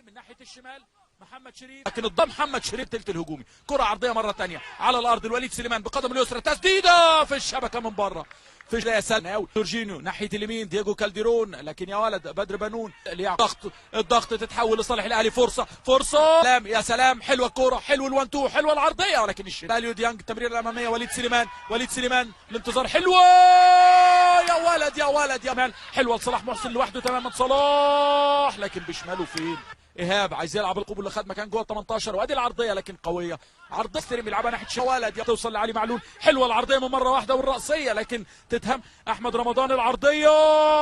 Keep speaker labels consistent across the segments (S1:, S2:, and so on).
S1: من ناحيه الشمال محمد شريف، لكن الضم محمد شريف تلت الهجومي، كره عرضيه مره ثانيه على الارض الوليد سليمان بقدم اليسرى، تسديده في الشبكه من بره، في يا سلام جورجينيو ناحيه اليمين دييجو كالديرون، لكن يا ولد بدر بنون الضغط تتحول لصالح الاهلي، فرصه سلام يا سلام، حلوه الكوره، حلو الوان تو، حلوه العرضيه، ولكن اليو ديانج التمريره الاماميه، وليد سليمان الانتظار، حلوه يا ولد يا مان، حلوه لصلاح محسن لوحده تماما، صلاح لكن بشماله فين؟ ايهاب عايز يلعب القبول اللي خد مكان جوه ال 18، وادي العرضيه لكن قويه، عرضيه استلم يلعبها ناحيه شوالد، توصل لعلي معلول، حلوه العرضيه من مره واحده والراسيه لكن تتهم احمد رمضان، العرضيه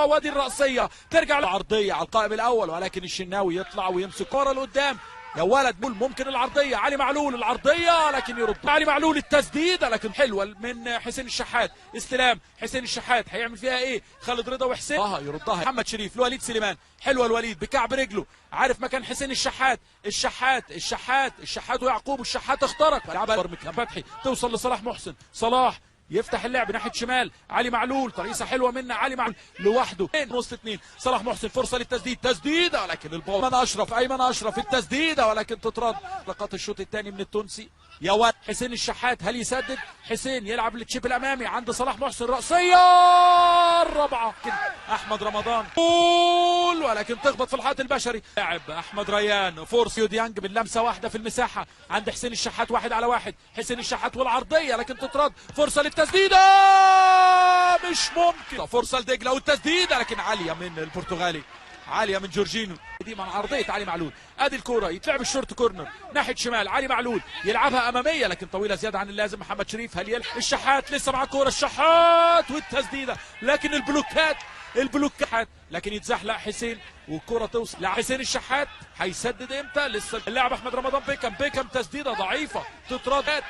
S1: وادي الراسيه ترجع العرضيه على القائم الاول، ولكن الشناوي يطلع ويمسك كره لقدام، يا ولد ممكن العرضيه، علي معلول العرضيه لكن يرد علي معلول، التسديده لكن حلوه من حسين الشحات، استلام حسين الشحات هيعمل فيها ايه؟ خالد رضا وحسين يردها محمد شريف لوليد سليمان، حلوه الوليد بكعب رجله، عارف مكان حسين الشحات ويعقوب، الشحات اخترق لعبها فتحي توصل لصلاح محسن، صلاح يفتح اللعب ناحيه شمال، علي معلول ترقيصه حلوه منا، علي معلول لوحده وسط اثنين، صلاح محسن فرصه للتسديد، تسديده ولكن الباور ايمن اشرف التسديده ولكن تترد، لقط الشوط الثاني من التونسي، يا ولد حسين الشحات هل يسدد؟ حسين يلعب للتشيب الامامي عند صلاح محسن، راسيه الرابعه احمد رمضان ولكن تخبط في الحائط البشري، لاعب احمد ريان، فرصه ديانج باللمسه واحده في المساحه عند حسين الشحات، 1 على 1، حسين الشحات والعرضيه لكن تترد، فرصه للتسديده مش ممكن، فرصه لدجله والتسديده لكن عاليه من البرتغالي، عاليه من جورجينيو، دي من عرضيه علي معلول، ادي الكوره يتلعب الشورت كورنر ناحيه شمال، علي معلول يلعبها اماميه لكن طويله زياده عن اللازم، محمد شريف هل يلعب؟ الشحات لسه مع الكوره، الشحات والتسديده لكن البلوكات لكن يتزحلق حسين والكره توصل لحسين الشحات، هيسدد امتى؟ لسه اللاعب احمد رمضان، بيكم تسديده ضعيفه تترد،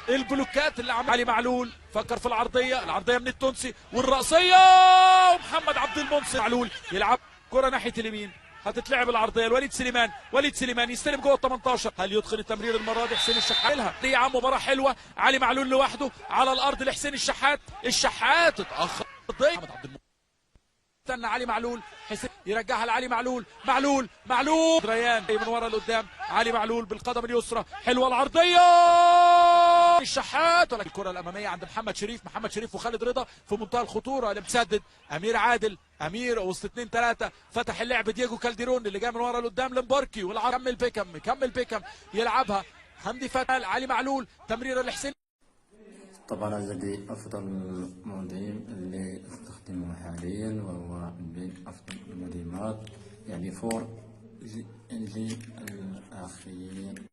S1: البلوكات اللي عمل علي معلول، فكر في العرضيه من التونسي والراسيه، ومحمد عبد المنصف معلول يلعب كره ناحيه اليمين، هتتلعب العرضيه لوليد سليمان يستلم جوه ال 18، هل يدخل التمرير المره دي؟ حسين الشحات دي يا عم مباراه حلوه، علي معلول لوحده على الارض لحسين الشحات اتاخر، محمد عبد المنصف استنى علي معلول، حسين يرجعها لعلي معلول ريان من ورا لقدام، علي معلول بالقدم اليسرى، حلوه العرضيه الشحات، ولكن الكره الاماميه عند محمد شريف وخالد رضا في منتهى الخطوره، اللي بتسدد امير وسط 2-3، فتح اللعب دييجو كالديرون اللي جاي من ورا لقدام لمباركي، والعرض كمل بيكم يلعبها حمدي فتحي، علي معلول تمريره لحسين.
S2: طبعا هذا أفضل منظم اللي أستخدمه حاليا، وهو من أفضل المنظمات يعني فور جي الأخير.